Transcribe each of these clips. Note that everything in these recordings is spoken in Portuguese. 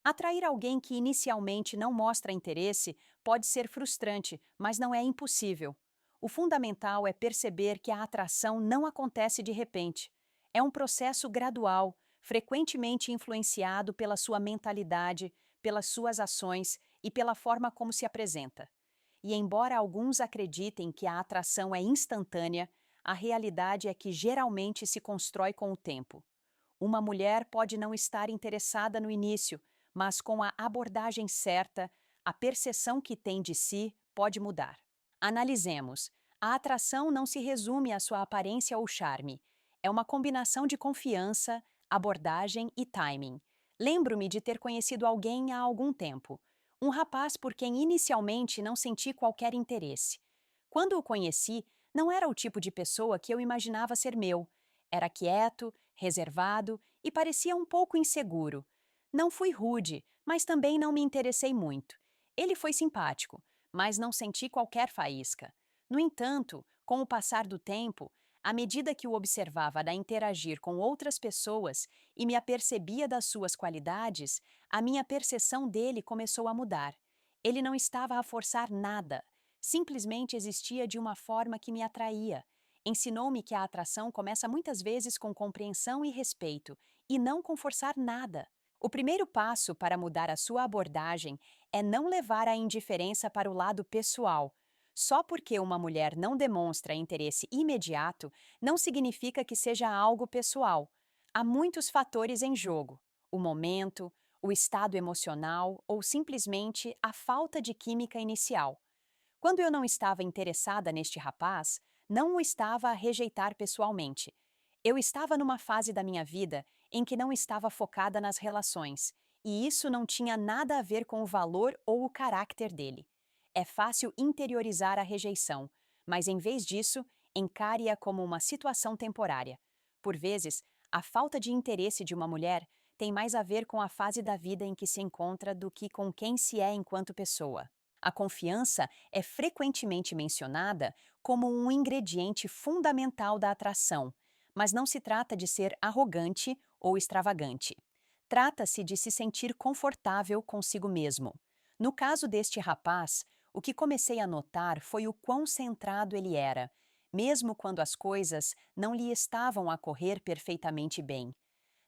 Atrair alguém que inicialmente não mostra interesse pode ser frustrante, mas não é impossível. O fundamental é perceber que a atração não acontece de repente. É um processo gradual, frequentemente influenciado pela sua mentalidade, pelas suas ações e pela forma como se apresenta. E embora alguns acreditem que a atração é instantânea, a realidade é que geralmente se constrói com o tempo. Uma mulher pode não estar interessada no início, mas com a abordagem certa, a percepção que tem de si pode mudar. Analisemos. A atração não se resume à sua aparência ou charme. É uma combinação de confiança, abordagem e timing. Lembro-me de ter conhecido alguém há algum tempo. Um rapaz por quem inicialmente não senti qualquer interesse. Quando o conheci, não era o tipo de pessoa que eu imaginava ser meu. Era quieto, reservado e parecia um pouco inseguro. Não fui rude, mas também não me interessei muito. Ele foi simpático, mas não senti qualquer faísca. No entanto, com o passar do tempo, à medida que o observava a interagir com outras pessoas e me apercebia das suas qualidades, a minha percepção dele começou a mudar. Ele não estava a forçar nada, simplesmente existia de uma forma que me atraía. Ensinou-me que a atração começa muitas vezes com compreensão e respeito, e não com forçar nada. O primeiro passo para mudar a sua abordagem é não levar a indiferença para o lado pessoal. Só porque uma mulher não demonstra interesse imediato, não significa que seja algo pessoal. Há muitos fatores em jogo: o momento, o estado emocional ou simplesmente a falta de química inicial. Quando eu não estava interessada neste rapaz, não o estava a rejeitar pessoalmente. Eu estava numa fase da minha vida em que não estava focada nas relações, e isso não tinha nada a ver com o valor ou o caráter dele. É fácil interiorizar a rejeição, mas em vez disso, encare-a como uma situação temporária. Por vezes, a falta de interesse de uma mulher tem mais a ver com a fase da vida em que se encontra do que com quem se é enquanto pessoa. A confiança é frequentemente mencionada como um ingrediente fundamental da atração, mas não se trata de ser arrogante ou extravagante. Trata-se de se sentir confortável consigo mesmo. No caso deste rapaz, o que comecei a notar foi o quão centrado ele era, mesmo quando as coisas não lhe estavam a correr perfeitamente bem.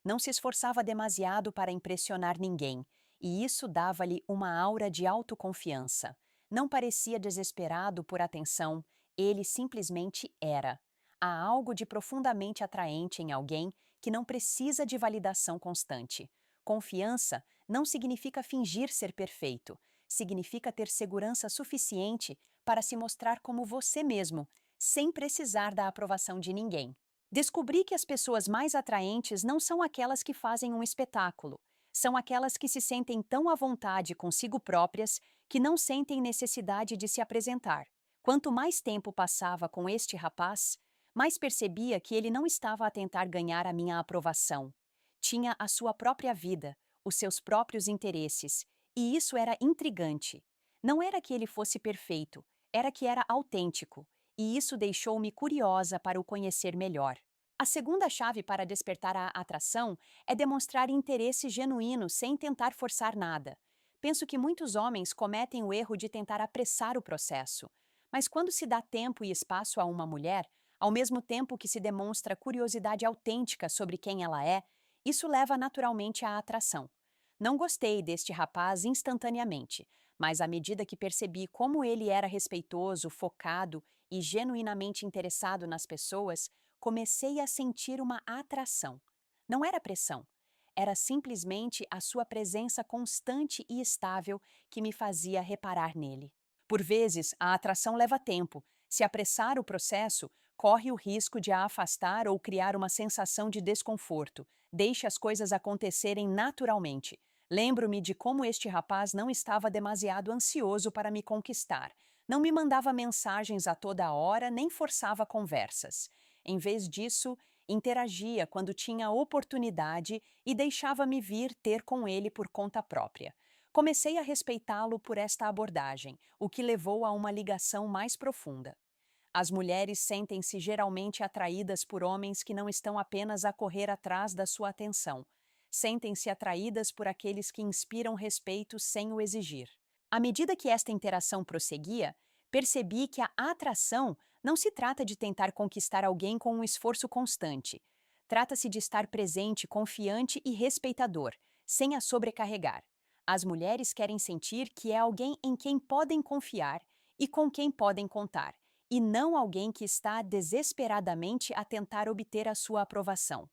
Não se esforçava demasiado para impressionar ninguém, e isso dava-lhe uma aura de autoconfiança. Não parecia desesperado por atenção, ele simplesmente era. Há algo de profundamente atraente em alguém que não precisa de validação constante. Confiança não significa fingir ser perfeito, significa ter segurança suficiente para se mostrar como você mesmo, sem precisar da aprovação de ninguém. Descobri que as pessoas mais atraentes não são aquelas que fazem um espetáculo, são aquelas que se sentem tão à vontade consigo próprias que não sentem necessidade de se apresentar. Quanto mais tempo passava com este rapaz, mais percebia que ele não estava a tentar ganhar a minha aprovação. Tinha a sua própria vida, os seus próprios interesses, e isso era intrigante. Não era que ele fosse perfeito, era que era autêntico, e isso deixou-me curiosa para o conhecer melhor. A segunda chave para despertar a atração é demonstrar interesse genuíno sem tentar forçar nada. Penso que muitos homens cometem o erro de tentar apressar o processo. Mas quando se dá tempo e espaço a uma mulher, ao mesmo tempo que se demonstra curiosidade autêntica sobre quem ela é, isso leva naturalmente à atração. Não gostei deste rapaz instantaneamente, mas à medida que percebi como ele era respeitoso, focado e genuinamente interessado nas pessoas, comecei a sentir uma atração. Não era pressão, era simplesmente a sua presença constante e estável que me fazia reparar nele. Por vezes, a atração leva tempo. Se apressar o processo, corre o risco de a afastar ou criar uma sensação de desconforto. Deixe as coisas acontecerem naturalmente. Lembro-me de como este rapaz não estava demasiado ansioso para me conquistar. Não me mandava mensagens a toda hora, nem forçava conversas. Em vez disso, interagia quando tinha oportunidade e deixava-me vir ter com ele por conta própria. Comecei a respeitá-lo por esta abordagem, o que levou a uma ligação mais profunda. As mulheres sentem-se geralmente atraídas por homens que não estão apenas a correr atrás da sua atenção. Sentem-se atraídas por aqueles que inspiram respeito sem o exigir. À medida que esta interação prosseguia, percebi que a atração não se trata de tentar conquistar alguém com um esforço constante. Trata-se de estar presente, confiante e respeitador, sem a sobrecarregar. As mulheres querem sentir que é alguém em quem podem confiar e com quem podem contar, e não alguém que está desesperadamente a tentar obter a sua aprovação.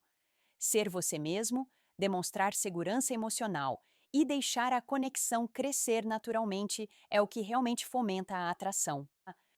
Ser você mesmo, demonstrar segurança emocional e deixar a conexão crescer naturalmente é o que realmente fomenta a atração.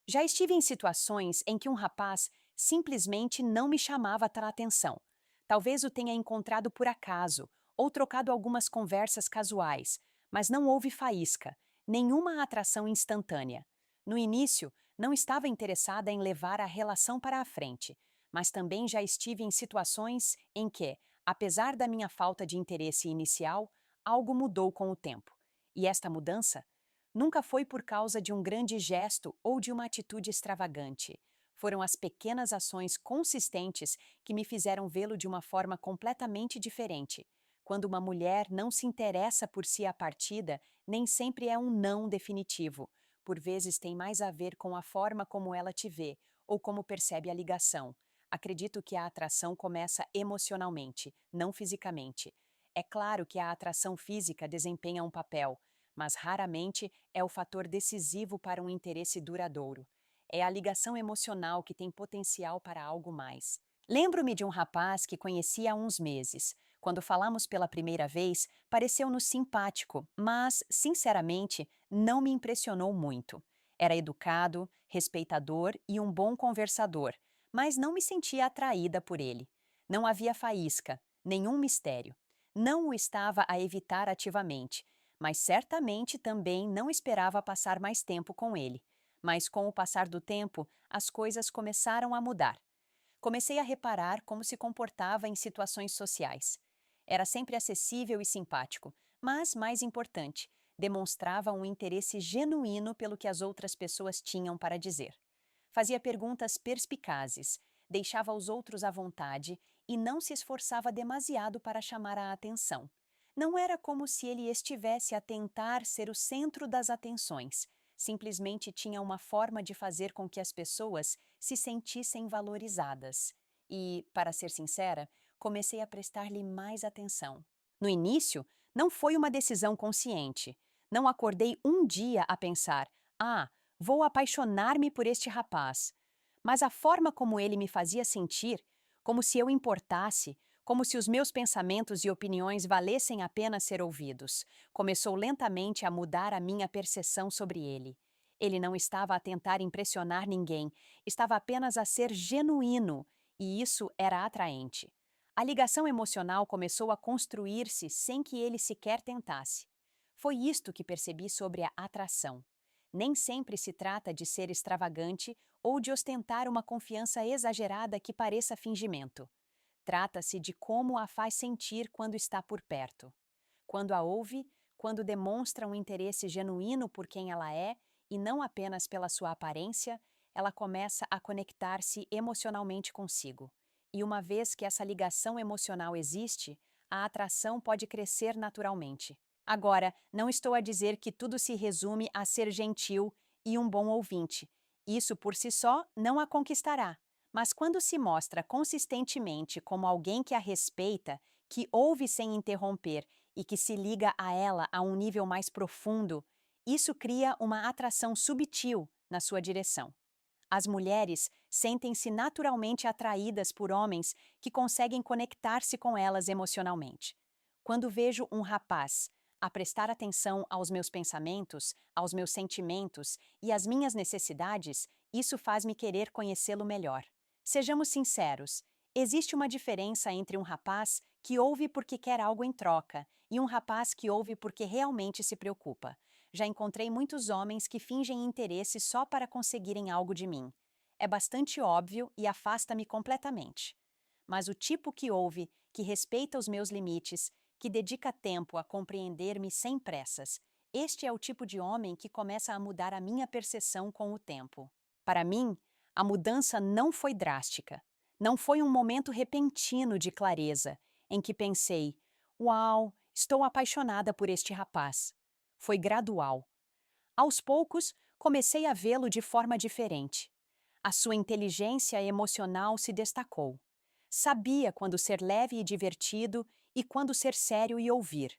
Já estive em situações em que um rapaz simplesmente não me chamava a atenção. Talvez o tenha encontrado por acaso ou trocado algumas conversas casuais, mas não houve faísca, nenhuma atração instantânea. No início, não estava interessada em levar a relação para a frente, mas também já estive em situações em que, apesar da minha falta de interesse inicial, algo mudou com o tempo. E esta mudança nunca foi por causa de um grande gesto ou de uma atitude extravagante. Foram as pequenas ações consistentes que me fizeram vê-lo de uma forma completamente diferente. Quando uma mulher não se interessa por si à partida, nem sempre é um não definitivo. Por vezes tem mais a ver com a forma como ela te vê ou como percebe a ligação. Acredito que a atração começa emocionalmente, não fisicamente. É claro que a atração física desempenha um papel, mas raramente é o fator decisivo para um interesse duradouro. É a ligação emocional que tem potencial para algo mais. Lembro-me de um rapaz que conheci há uns meses. Quando falamos pela primeira vez, pareceu-nos simpático, mas, sinceramente, não me impressionou muito. Era educado, respeitador e um bom conversador, mas não me sentia atraída por ele. Não havia faísca, nenhum mistério. Não o estava a evitar ativamente, mas certamente também não esperava passar mais tempo com ele. Mas com o passar do tempo, as coisas começaram a mudar. Comecei a reparar como se comportava em situações sociais. Era sempre acessível e simpático, mas, mais importante, demonstrava um interesse genuíno pelo que as outras pessoas tinham para dizer. Fazia perguntas perspicazes, deixava os outros à vontade e não se esforçava demasiado para chamar a atenção. Não era como se ele estivesse a tentar ser o centro das atenções. Simplesmente tinha uma forma de fazer com que as pessoas se sentissem valorizadas. E, para ser sincera, comecei a prestar-lhe mais atenção. No início, não foi uma decisão consciente. Não acordei um dia a pensar: ah, vou apaixonar-me por este rapaz. Mas a forma como ele me fazia sentir, como se eu importasse, como se os meus pensamentos e opiniões valessem a pena ser ouvidos, começou lentamente a mudar a minha percepção sobre ele. Ele não estava a tentar impressionar ninguém, estava apenas a ser genuíno, e isso era atraente. A ligação emocional começou a construir-se sem que ele sequer tentasse. Foi isto que percebi sobre a atração. Nem sempre se trata de ser extravagante ou de ostentar uma confiança exagerada que pareça fingimento. Trata-se de como a faz sentir quando está por perto. Quando a ouve, quando demonstra um interesse genuíno por quem ela é e não apenas pela sua aparência, ela começa a conectar-se emocionalmente consigo. E uma vez que essa ligação emocional existe, a atração pode crescer naturalmente. Agora, não estou a dizer que tudo se resume a ser gentil e um bom ouvinte. Isso por si só não a conquistará. Mas quando se mostra consistentemente como alguém que a respeita, que ouve sem interromper e que se liga a ela a um nível mais profundo, isso cria uma atração subtil na sua direção. As mulheres sentem-se naturalmente atraídas por homens que conseguem conectar-se com elas emocionalmente. Quando vejo um rapaz a prestar atenção aos meus pensamentos, aos meus sentimentos e às minhas necessidades, isso faz-me querer conhecê-lo melhor. Sejamos sinceros, existe uma diferença entre um rapaz que ouve porque quer algo em troca e um rapaz que ouve porque realmente se preocupa. Já encontrei muitos homens que fingem interesse só para conseguirem algo de mim. É bastante óbvio e afasta-me completamente. Mas o tipo que ouve, que respeita os meus limites, que dedica tempo a compreender-me sem pressas, este é o tipo de homem que começa a mudar a minha percepção com o tempo. Para mim, a mudança não foi drástica. Não foi um momento repentino de clareza, em que pensei: Uau, estou apaixonada por este rapaz. Foi gradual. Aos poucos, comecei a vê-lo de forma diferente. A sua inteligência emocional se destacou. Sabia quando ser leve e divertido e quando ser sério e ouvir.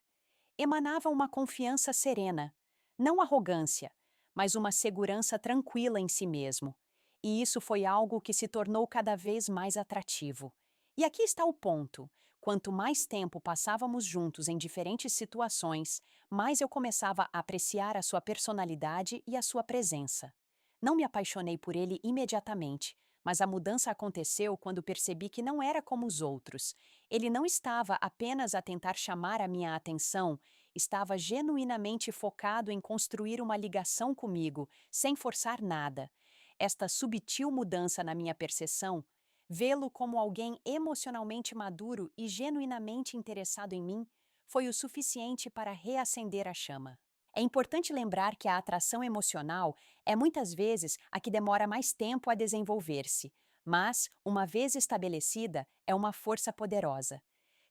Emanava uma confiança serena, não arrogância, mas uma segurança tranquila em si mesmo. E isso foi algo que se tornou cada vez mais atrativo. E aqui está o ponto: quanto mais tempo passávamos juntos em diferentes situações, mais eu começava a apreciar a sua personalidade e a sua presença. Não me apaixonei por ele imediatamente, mas a mudança aconteceu quando percebi que não era como os outros. Ele não estava apenas a tentar chamar a minha atenção, estava genuinamente focado em construir uma ligação comigo, sem forçar nada. Esta subtil mudança na minha percepção, vê-lo como alguém emocionalmente maduro e genuinamente interessado em mim, foi o suficiente para reacender a chama. É importante lembrar que a atração emocional é muitas vezes a que demora mais tempo a desenvolver-se, mas, uma vez estabelecida, é uma força poderosa.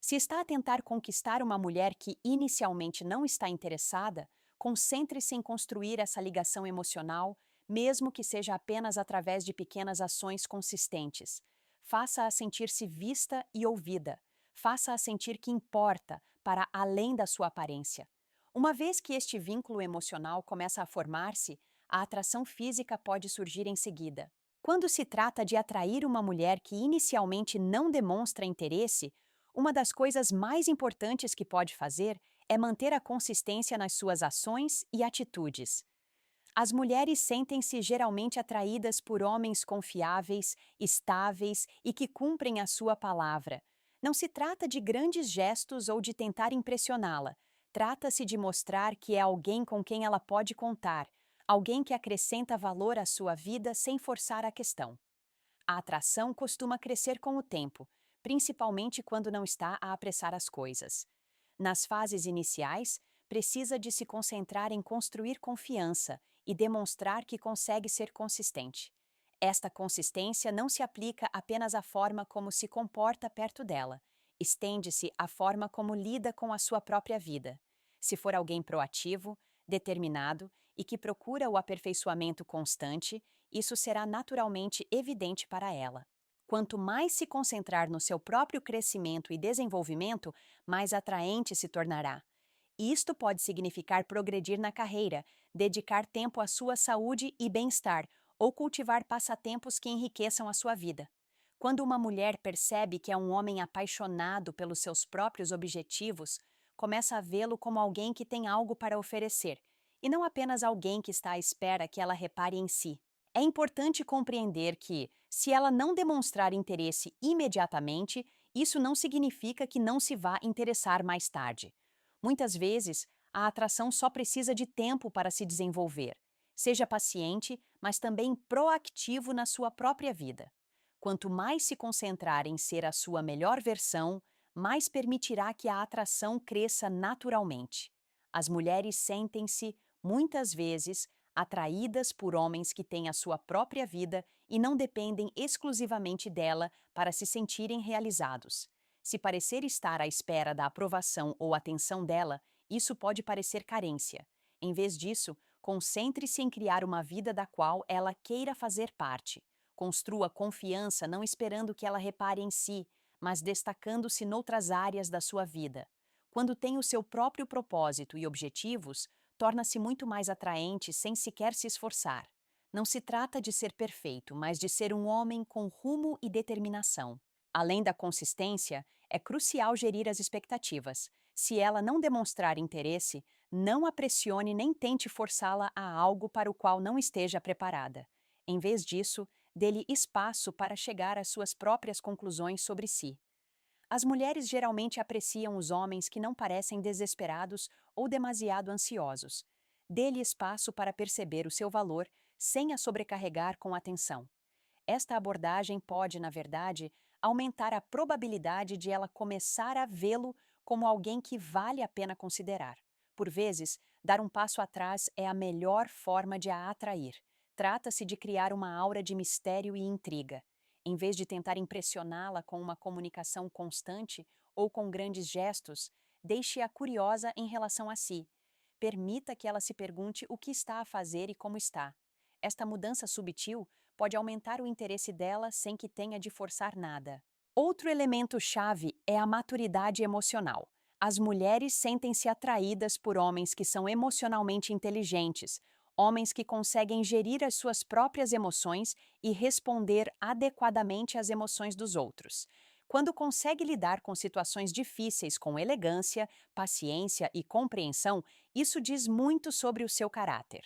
Se está a tentar conquistar uma mulher que inicialmente não está interessada, concentre-se em construir essa ligação emocional, mesmo que seja apenas através de pequenas ações consistentes. Faça-a sentir-se vista e ouvida. Faça-a sentir que importa, para além da sua aparência. Uma vez que este vínculo emocional começa a formar-se, a atração física pode surgir em seguida. Quando se trata de atrair uma mulher que inicialmente não demonstra interesse, uma das coisas mais importantes que pode fazer é manter a consistência nas suas ações e atitudes. As mulheres sentem-se geralmente atraídas por homens confiáveis, estáveis e que cumprem a sua palavra. Não se trata de grandes gestos ou de tentar impressioná-la. Trata-se de mostrar que é alguém com quem ela pode contar, alguém que acrescenta valor à sua vida sem forçar a questão. A atração costuma crescer com o tempo, principalmente quando não está a apressar as coisas. Nas fases iniciais, precisa de se concentrar em construir confiança e demonstrar que consegue ser consistente. Esta consistência não se aplica apenas à forma como se comporta perto dela, estende-se à forma como lida com a sua própria vida. Se for alguém proativo, determinado e que procura o aperfeiçoamento constante, isso será naturalmente evidente para ela. Quanto mais se concentrar no seu próprio crescimento e desenvolvimento, mais atraente se tornará. Isto pode significar progredir na carreira, dedicar tempo à sua saúde e bem-estar, ou cultivar passatempos que enriqueçam a sua vida. Quando uma mulher percebe que é um homem apaixonado pelos seus próprios objetivos, começa a vê-lo como alguém que tem algo para oferecer, e não apenas alguém que está à espera que ela repare em si. É importante compreender que, se ela não demonstrar interesse imediatamente, isso não significa que não se vá interessar mais tarde. Muitas vezes, a atração só precisa de tempo para se desenvolver. Seja paciente, mas também proativo na sua própria vida. Quanto mais se concentrar em ser a sua melhor versão, mais permitirá que a atração cresça naturalmente. As mulheres sentem-se, muitas vezes, atraídas por homens que têm a sua própria vida e não dependem exclusivamente dela para se sentirem realizados. Se parecer estar à espera da aprovação ou atenção dela, isso pode parecer carência. Em vez disso, concentre-se em criar uma vida da qual ela queira fazer parte. Construa confiança não esperando que ela repare em si, mas destacando-se noutras áreas da sua vida. Quando tem o seu próprio propósito e objetivos, torna-se muito mais atraente sem sequer se esforçar. Não se trata de ser perfeito, mas de ser um homem com rumo e determinação. Além da consistência, é crucial gerir as expectativas. Se ela não demonstrar interesse, não a pressione nem tente forçá-la a algo para o qual não esteja preparada. Em vez disso, dê-lhe espaço para chegar às suas próprias conclusões sobre si. As mulheres geralmente apreciam os homens que não parecem desesperados ou demasiado ansiosos. Dê-lhe espaço para perceber o seu valor sem a sobrecarregar com atenção. Esta abordagem pode, na verdade, aumentar a probabilidade de ela começar a vê-lo como alguém que vale a pena considerar. Por vezes, dar um passo atrás é a melhor forma de a atrair. Trata-se de criar uma aura de mistério e intriga. Em vez de tentar impressioná-la com uma comunicação constante ou com grandes gestos, Deixe-a curiosa em relação a si. Permita que ela se pergunte o que está a fazer e como está. Esta mudança subtil pode aumentar o interesse dela sem que tenha de forçar nada. Outro elemento-chave é a maturidade emocional. As mulheres sentem-se atraídas por homens que são emocionalmente inteligentes, homens que conseguem gerir as suas próprias emoções e responder adequadamente às emoções dos outros. Quando consegue lidar com situações difíceis com elegância, paciência e compreensão, isso diz muito sobre o seu caráter.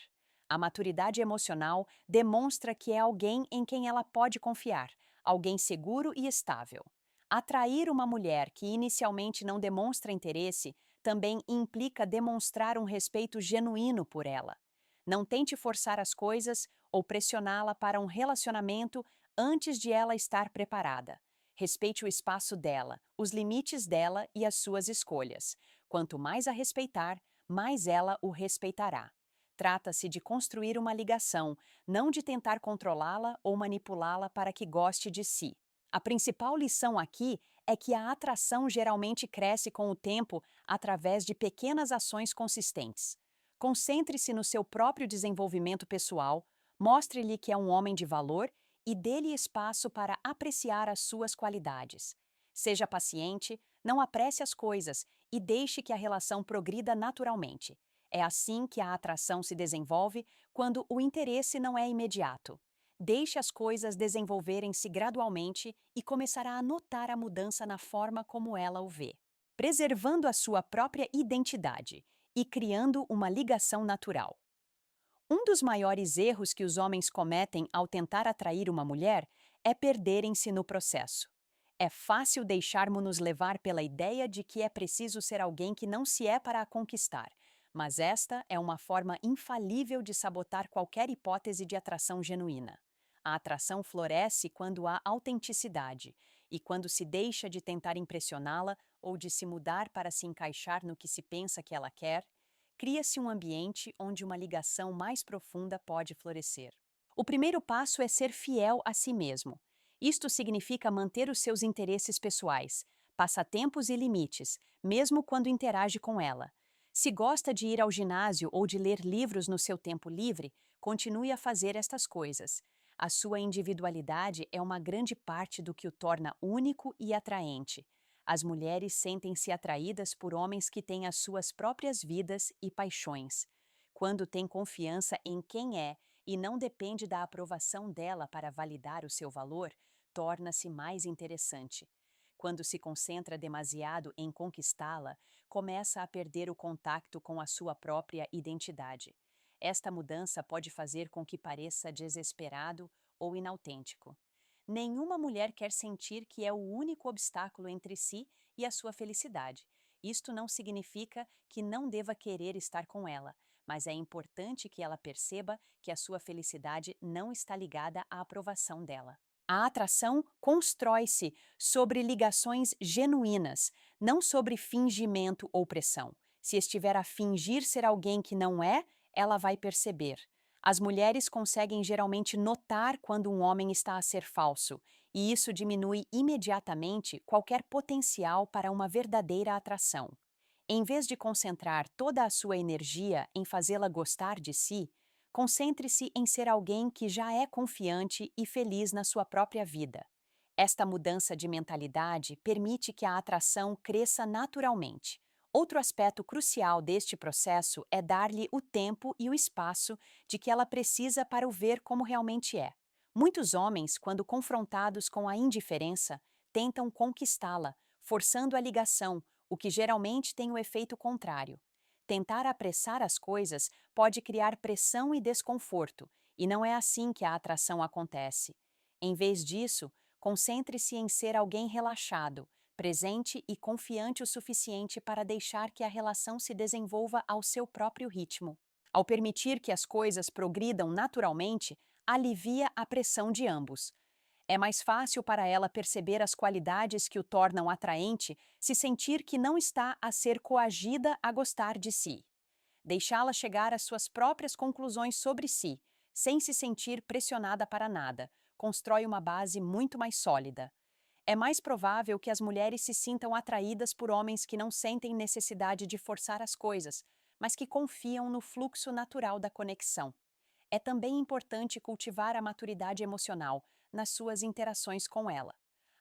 A maturidade emocional demonstra que é alguém em quem ela pode confiar, alguém seguro e estável. Atrair uma mulher que inicialmente não demonstra interesse também implica demonstrar um respeito genuíno por ela. Não tente forçar as coisas ou pressioná-la para um relacionamento antes de ela estar preparada. Respeite o espaço dela, os limites dela e as suas escolhas. Quanto mais a respeitar, mais ela o respeitará. Trata-se de construir uma ligação, não de tentar controlá-la ou manipulá-la para que goste de si. A principal lição aqui é que a atração geralmente cresce com o tempo através de pequenas ações consistentes. Concentre-se no seu próprio desenvolvimento pessoal, mostre-lhe que é um homem de valor e dê-lhe espaço para apreciar as suas qualidades. Seja paciente, não apresse as coisas e deixe que a relação progrida naturalmente. É assim que a atração se desenvolve quando o interesse não é imediato. Deixe as coisas desenvolverem-se gradualmente e começará a notar a mudança na forma como ela o vê. Preservando a sua própria identidade e criando uma ligação natural. Um dos maiores erros que os homens cometem ao tentar atrair uma mulher é perderem-se no processo. É fácil deixarmos-nos levar pela ideia de que é preciso ser alguém que não se é para a conquistar, mas esta é uma forma infalível de sabotar qualquer hipótese de atração genuína. A atração floresce quando há autenticidade e quando se deixa de tentar impressioná-la ou de se mudar para se encaixar no que se pensa que ela quer. Cria-se um ambiente onde uma ligação mais profunda pode florescer. O primeiro passo é ser fiel a si mesmo. Isto significa manter os seus interesses pessoais, passatempos e limites, mesmo quando interage com ela. Se gosta de ir ao ginásio ou de ler livros no seu tempo livre, continue a fazer estas coisas. A sua individualidade é uma grande parte do que o torna único e atraente. As mulheres sentem-se atraídas por homens que têm as suas próprias vidas e paixões. Quando tem confiança em quem é e não depende da aprovação dela para validar o seu valor, torna-se mais interessante. Quando se concentra demasiado em conquistá-la, começa a perder o contato com a sua própria identidade. Esta mudança pode fazer com que pareça desesperado ou inautêntico. Nenhuma mulher quer sentir que é o único obstáculo entre si e a sua felicidade. Isto não significa que não deva querer estar com ela, mas é importante que ela perceba que a sua felicidade não está ligada à aprovação dela. A atração constrói-se sobre ligações genuínas, não sobre fingimento ou pressão. Se estiver a fingir ser alguém que não é, ela vai perceber. As mulheres conseguem geralmente notar quando um homem está a ser falso, e isso diminui imediatamente qualquer potencial para uma verdadeira atração. Em vez de concentrar toda a sua energia em fazê-la gostar de si, concentre-se em ser alguém que já é confiante e feliz na sua própria vida. Esta mudança de mentalidade permite que a atração cresça naturalmente. Outro aspecto crucial deste processo é dar-lhe o tempo e o espaço de que ela precisa para o ver como realmente é. Muitos homens, quando confrontados com a indiferença, tentam conquistá-la, forçando a ligação, o que geralmente tem o efeito contrário. Tentar apressar as coisas pode criar pressão e desconforto, e não é assim que a atração acontece. Em vez disso, concentre-se em ser alguém relaxado, presente e confiante o suficiente para deixar que a relação se desenvolva ao seu próprio ritmo. Ao permitir que as coisas progridam naturalmente, alivia a pressão de ambos. É mais fácil para ela perceber as qualidades que o tornam atraente se sentir que não está a ser coagida a gostar de si. Deixá-la chegar às suas próprias conclusões sobre si, sem se sentir pressionada para nada, constrói uma base muito mais sólida. É mais provável que as mulheres se sintam atraídas por homens que não sentem necessidade de forçar as coisas, mas que confiam no fluxo natural da conexão. É também importante cultivar a maturidade emocional nas suas interações com ela.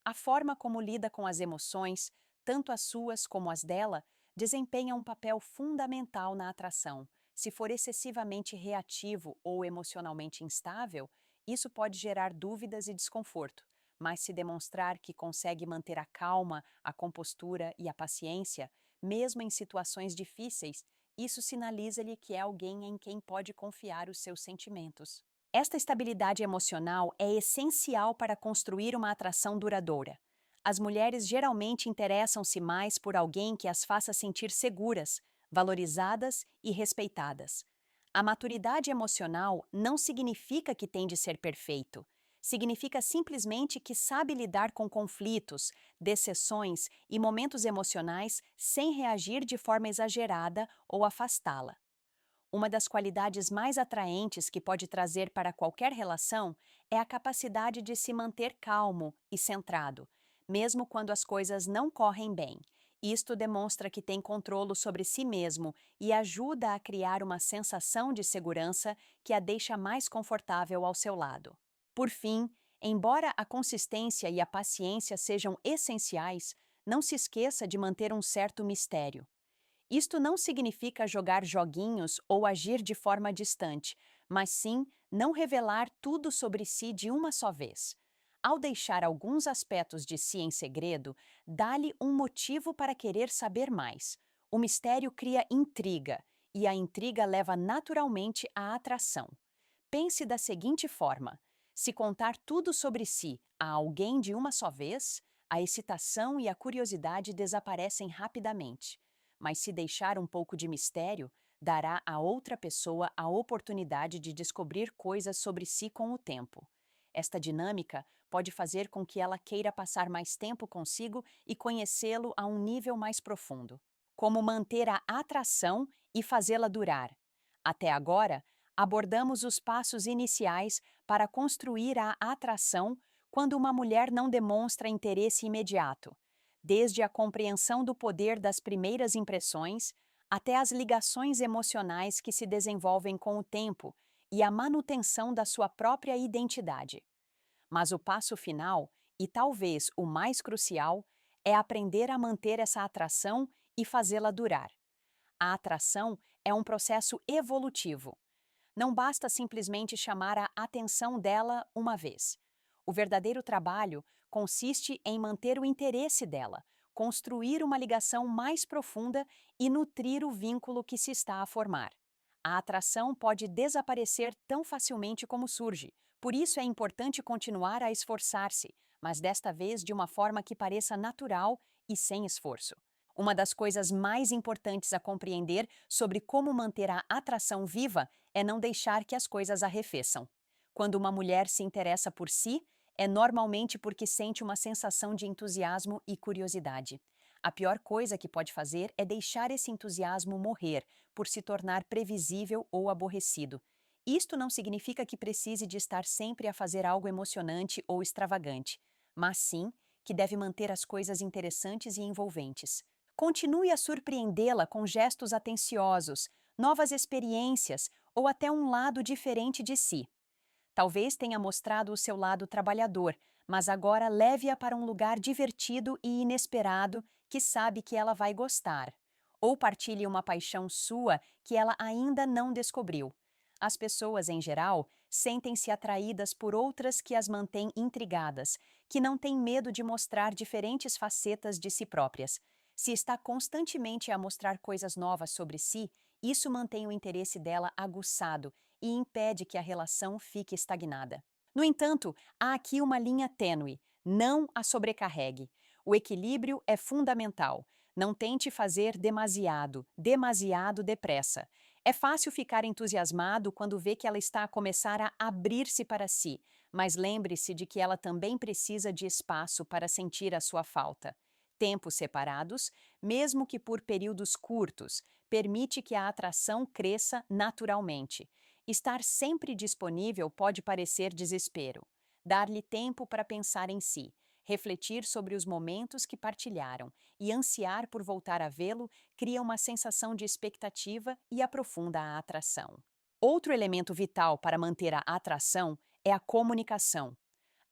A forma como lida com as emoções, tanto as suas como as dela, desempenha um papel fundamental na atração. Se for excessivamente reativo ou emocionalmente instável, isso pode gerar dúvidas e desconforto. Mas se demonstrar que consegue manter a calma, a compostura e a paciência, mesmo em situações difíceis, isso sinaliza-lhe que é alguém em quem pode confiar os seus sentimentos. Esta estabilidade emocional é essencial para construir uma atração duradoura. As mulheres geralmente interessam-se mais por alguém que as faça sentir seguras, valorizadas e respeitadas. A maturidade emocional não significa que tem de ser perfeito. Significa simplesmente que sabe lidar com conflitos, decepções e momentos emocionais sem reagir de forma exagerada ou afastá-la. Uma das qualidades mais atraentes que pode trazer para qualquer relação é a capacidade de se manter calmo e centrado, mesmo quando as coisas não correm bem. Isto demonstra que tem controle sobre si mesmo e ajuda a criar uma sensação de segurança que a deixa mais confortável ao seu lado. Por fim, embora a consistência e a paciência sejam essenciais, não se esqueça de manter um certo mistério. Isto não significa jogar joguinhos ou agir de forma distante, mas sim não revelar tudo sobre si de uma só vez. Ao deixar alguns aspectos de si em segredo, dá-lhe um motivo para querer saber mais. O mistério cria intriga, e a intriga leva naturalmente à atração. Pense da seguinte forma: se contar tudo sobre si a alguém de uma só vez, a excitação e a curiosidade desaparecem rapidamente. Mas se deixar um pouco de mistério, dará à outra pessoa a oportunidade de descobrir coisas sobre si com o tempo. Esta dinâmica pode fazer com que ela queira passar mais tempo consigo e conhecê-lo a um nível mais profundo. Como manter a atração e fazê-la durar? Até agora, abordamos os passos iniciais para construir a atração quando uma mulher não demonstra interesse imediato, desde a compreensão do poder das primeiras impressões até as ligações emocionais que se desenvolvem com o tempo e a manutenção da sua própria identidade. Mas o passo final, e talvez o mais crucial, é aprender a manter essa atração e fazê-la durar. A atração é um processo evolutivo. Não basta simplesmente chamar a atenção dela uma vez. O verdadeiro trabalho consiste em manter o interesse dela, construir uma ligação mais profunda e nutrir o vínculo que se está a formar. A atração pode desaparecer tão facilmente como surge, por isso é importante continuar a esforçar-se, mas desta vez de uma forma que pareça natural e sem esforço. Uma das coisas mais importantes a compreender sobre como manter a atração viva é não deixar que as coisas arrefeçam. Quando uma mulher se interessa por si, é normalmente porque sente uma sensação de entusiasmo e curiosidade. A pior coisa que pode fazer é deixar esse entusiasmo morrer por se tornar previsível ou aborrecido. Isto não significa que precise de estar sempre a fazer algo emocionante ou extravagante, mas sim que deve manter as coisas interessantes e envolventes. Continue a surpreendê-la com gestos atenciosos, novas experiências ou até um lado diferente de si. Talvez tenha mostrado o seu lado trabalhador, mas agora leve-a para um lugar divertido e inesperado que sabe que ela vai gostar. Ou partilhe uma paixão sua que ela ainda não descobriu. As pessoas, em geral, sentem-se atraídas por outras que as mantêm intrigadas, que não têm medo de mostrar diferentes facetas de si próprias. Se está constantemente a mostrar coisas novas sobre si, isso mantém o interesse dela aguçado e impede que a relação fique estagnada. No entanto, há aqui uma linha tênue. Não a sobrecarregue. O equilíbrio é fundamental. Não tente fazer demasiado depressa. É fácil ficar entusiasmado quando vê que ela está a começar a abrir-se para si, mas lembre-se de que ela também precisa de espaço para sentir a sua falta. Tempos separados, mesmo que por períodos curtos, permite que a atração cresça naturalmente. Estar sempre disponível pode parecer desespero. Dar-lhe tempo para pensar em si, Refletir sobre os momentos que partilharam e ansiar por voltar a vê-lo cria uma sensação de expectativa e aprofunda a atração. Outro elemento vital para manter a atração é a comunicação.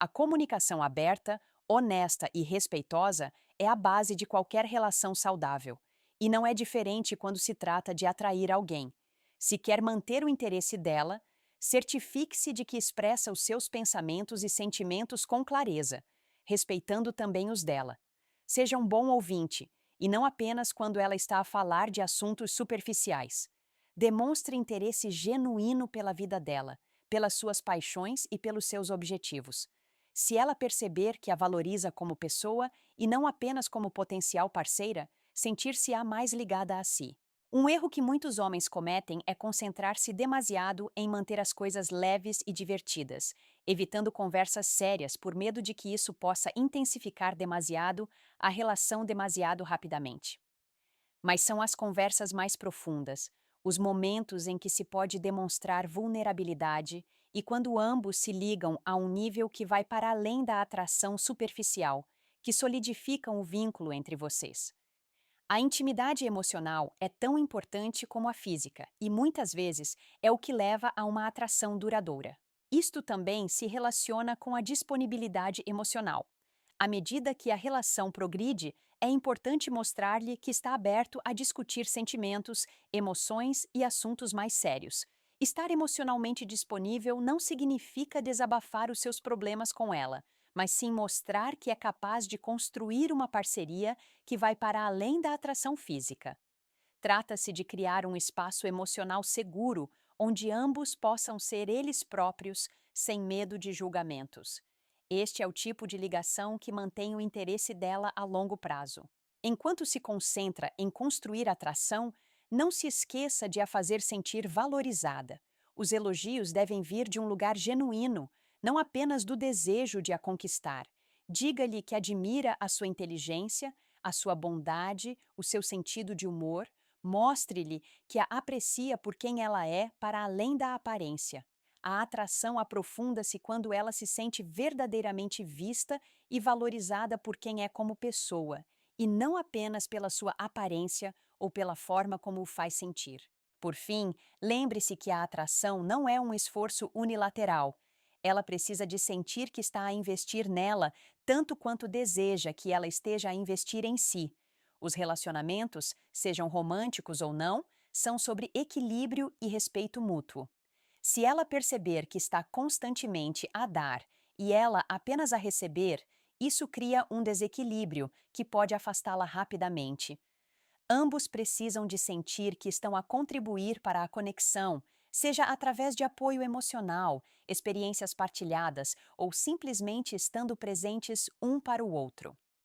A comunicação aberta, honesta e respeitosa é a base de qualquer relação saudável. E não é diferente quando se trata de atrair alguém. Se quer manter o interesse dela, certifique-se de que expressa os seus pensamentos e sentimentos com clareza, respeitando também os dela. Seja um bom ouvinte, e não apenas quando ela está a falar de assuntos superficiais. Demonstre interesse genuíno pela vida dela, pelas suas paixões e pelos seus objetivos. Se ela perceber que a valoriza como pessoa e não apenas como potencial parceira, sentir-se-á mais ligada a si. Um erro que muitos homens cometem é concentrar-se demasiado em manter as coisas leves e divertidas, evitando conversas sérias por medo de que isso possa intensificar demasiado a relação demasiado rapidamente. Mas são as conversas mais profundas, os momentos em que se pode demonstrar vulnerabilidade e quando ambos se ligam a um nível que vai para além da atração superficial, que solidificam o vínculo entre vocês. A intimidade emocional é tão importante como a física e muitas vezes é o que leva a uma atração duradoura. Isto também se relaciona com a disponibilidade emocional. À medida que a relação progride, é importante mostrar-lhe que está aberto a discutir sentimentos, emoções e assuntos mais sérios. Estar emocionalmente disponível não significa desabafar os seus problemas com ela, mas sim mostrar que é capaz de construir uma parceria que vai para além da atração física. Trata-se de criar um espaço emocional seguro, onde ambos possam ser eles próprios, sem medo de julgamentos. Este é o tipo de ligação que mantém o interesse dela a longo prazo. Enquanto se concentra em construir atração, não se esqueça de a fazer sentir valorizada. Os elogios devem vir de um lugar genuíno, não apenas do desejo de a conquistar. Diga-lhe que admira a sua inteligência, a sua bondade, o seu sentido de humor. Mostre-lhe que a aprecia por quem ela é para além da aparência. A atração aprofunda-se quando ela se sente verdadeiramente vista e valorizada por quem é como pessoa, e não apenas pela sua aparência ou pela forma como o faz sentir. Por fim, lembre-se que a atração não é um esforço unilateral. Ela precisa de sentir que está a investir nela tanto quanto deseja que ela esteja a investir em si. Os relacionamentos, sejam românticos ou não, são sobre equilíbrio e respeito mútuo. Se ela perceber que está constantemente a dar e ela apenas a receber, isso cria um desequilíbrio que pode afastá-la rapidamente. Ambos precisam de sentir que estão a contribuir para a conexão, seja através de apoio emocional, experiências partilhadas ou simplesmente estando presentes um para o outro.